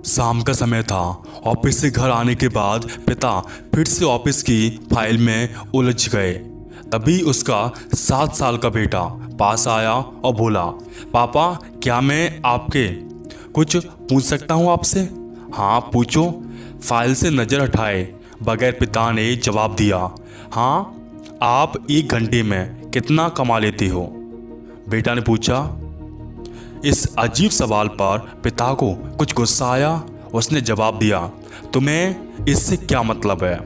शाम का समय था। ऑफिस से घर आने के बाद पिता फिर से ऑफिस की फाइल में उलझ गए। तभी उसका 7 साल का बेटा पास आया और बोला, पापा क्या मैं आपके कुछ पूछ सकता हूँ आपसे? हाँ पूछो। फाइल से नज़र हटाए बगैर पिता ने जवाब दिया, हाँ आप 1 घंटे में कितना कमा लेते हो? बेटा ने पूछा। इस अजीब सवाल पर पिता को कुछ गुस्सा आया। उसने जवाब दिया, तुम्हें इससे क्या मतलब है?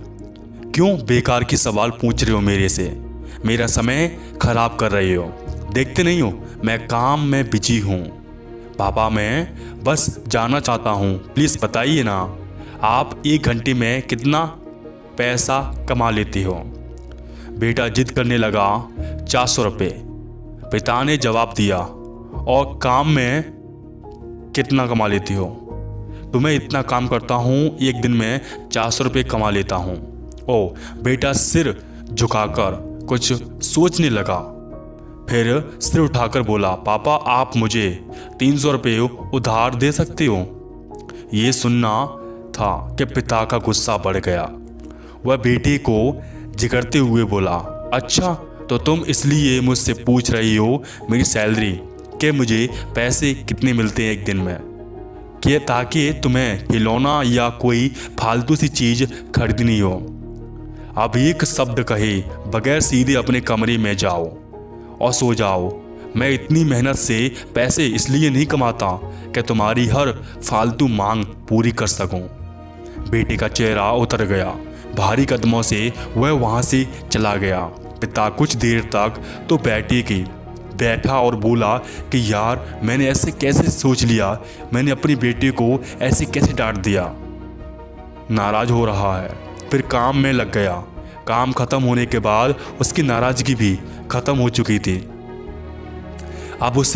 क्यों बेकार की सवाल पूछ रहे हो मेरे से? मेरा समय खराब कर रहे हो। देखते नहीं हो मैं काम में बिजी हूँ। पापा मैं बस जानना चाहता हूँ, प्लीज़ बताइए ना, आप 1 घंटे में कितना पैसा कमा लेते हो? बेटा जिद करने लगा, 400 रुपये। पिता ने जवाब दिया, और काम में कितना कमा लेती हो? तो मैं इतना काम करता हूँ, एक दिन में 400 रुपये कमा लेता हूँ। ओ, बेटा सिर झुकाकर कुछ सोचने लगा, फिर सिर उठाकर बोला, पापा आप मुझे 300 रुपये उधार दे सकते हो? ये सुनना था कि पिता का गुस्सा बढ़ गया। वह बेटे को जिगरते हुए बोला, अच्छा तो तुम इसलिए मुझसे पूछ रही हो मेरी सैलरी कि मुझे पैसे कितने मिलते हैं एक दिन में, कि ताकि तुम्हें खिलौना या कोई फालतू सी चीज़ खरीदनी हो। अब एक शब्द कहे बगैर सीधे अपने कमरे में जाओ और सो जाओ। मैं इतनी मेहनत से पैसे इसलिए नहीं कमाता कि तुम्हारी हर फालतू मांग पूरी कर सकूं। बेटे का चेहरा उतर गया। भारी कदमों से वह वहां से चला गया। पिता कुछ देर तक तो बैठा और बोला कि यार मैंने ऐसे कैसे सोच लिया, मैंने अपने बेटे को ऐसे कैसे डांट दिया। नाराज हो रहा है, फिर काम में लग गया। काम खत्म होने के बाद उसकी नाराजगी भी खत्म हो चुकी थी। अब उस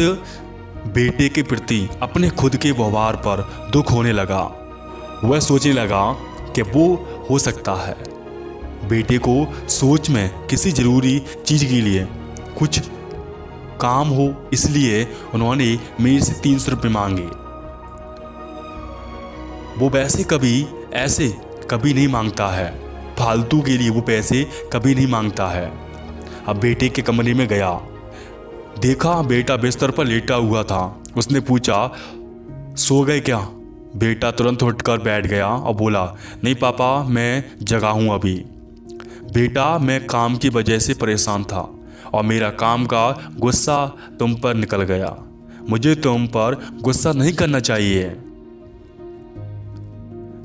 बेटे के प्रति अपने खुद के व्यवहार पर दुख होने लगा। वह सोचने लगा कि वो हो सकता है बेटे को सोच में किसी ज़रूरी चीज़ के लिए कुछ काम हो, इसलिए उन्होंने मेरे से 300 रुपये मांगे। वो ऐसे कभी नहीं मांगता है, फालतू के लिए वो पैसे कभी नहीं मांगता है। अब बेटे के कमरे में गया, देखा बेटा बिस्तर पर लेटा हुआ था। उसने पूछा, सो गए क्या? बेटा तुरंत उठकर बैठ गया और बोला, नहीं पापा मैं जगा हूँ अभी। बेटा मैं काम की वजह से परेशान था और मेरा काम का गुस्सा तुम पर निकल गया। मुझे तुम पर गुस्सा नहीं करना चाहिए।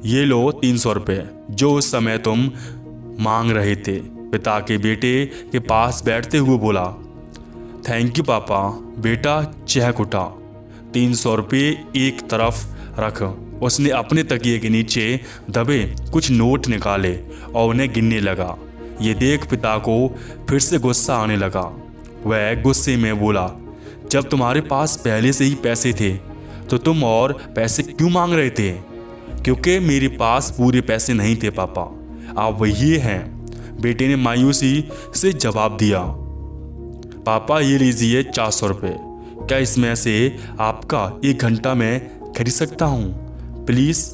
ये लो 300 रुपये जो उस समय तुम मांग रहे थे। पिता के बेटे के पास बैठते हुए बोला, थैंक यू पापा। बेटा चहक उठा। 300 रुपये एक तरफ रख। उसने अपने तकिए के नीचे दबे कुछ नोट निकाले और उन्हें गिनने लगा। ये देख पिता को फिर से गुस्सा आने लगा। वह गुस्से में बोला, जब तुम्हारे पास पहले से ही पैसे थे तो तुम और पैसे क्यों मांग रहे थे? क्योंकि मेरे पास पूरे पैसे नहीं थे पापा, आप वही हैं। बेटे ने मायूसी से जवाब दिया, पापा ये लीजिए 400 रुपये। क्या इसमें से आपका 1 घंटा मैं खरीद सकता हूँ? प्लीज़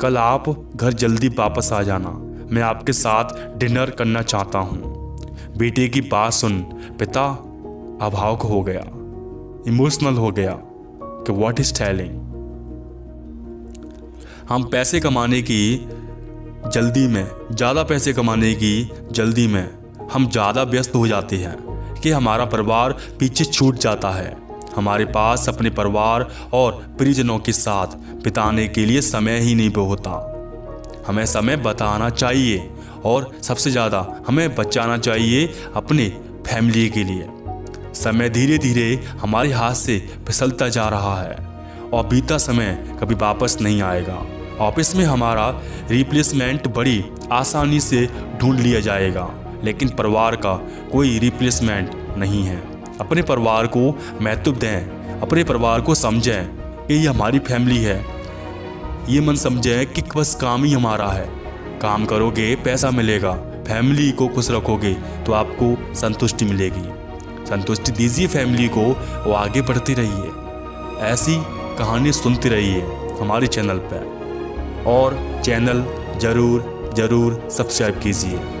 कल आप घर जल्दी वापस आ जाना, मैं आपके साथ डिनर करना चाहता हूँ। बेटे की बात सुन पिता अभावक हो गया, इमोशनल हो गया कि व्हाट इज टेलिंग। हम पैसे कमाने की जल्दी में, ज़्यादा पैसे कमाने की जल्दी में हम ज़्यादा व्यस्त हो जाते हैं कि हमारा परिवार पीछे छूट जाता है। हमारे पास अपने परिवार और परिजनों के साथ बिताने के लिए समय ही नहीं होता। हमें समय बताना चाहिए और सबसे ज़्यादा हमें बचाना चाहिए अपने फैमिली के लिए। समय धीरे धीरे हमारे हाथ से फिसलता जा रहा है और बीता समय कभी वापस नहीं आएगा। ऑफिस में हमारा रिप्लेसमेंट बड़ी आसानी से ढूंढ लिया जाएगा, लेकिन परिवार का कोई रिप्लेसमेंट नहीं है। अपने परिवार को महत्व दें, अपने परिवार को समझें कि ये हमारी फैमिली है। ये मन समझें कि बस काम ही हमारा है। काम करोगे पैसा मिलेगा, फैमिली को खुश रखोगे तो आपको संतुष्टि मिलेगी। संतुष्टि दीजिए फैमिली को और आगे बढ़ते रहिए। ऐसी कहानी सुनते रहिए हमारे चैनल पर। और चैनल ज़रूर सब्सक्राइब कीजिए।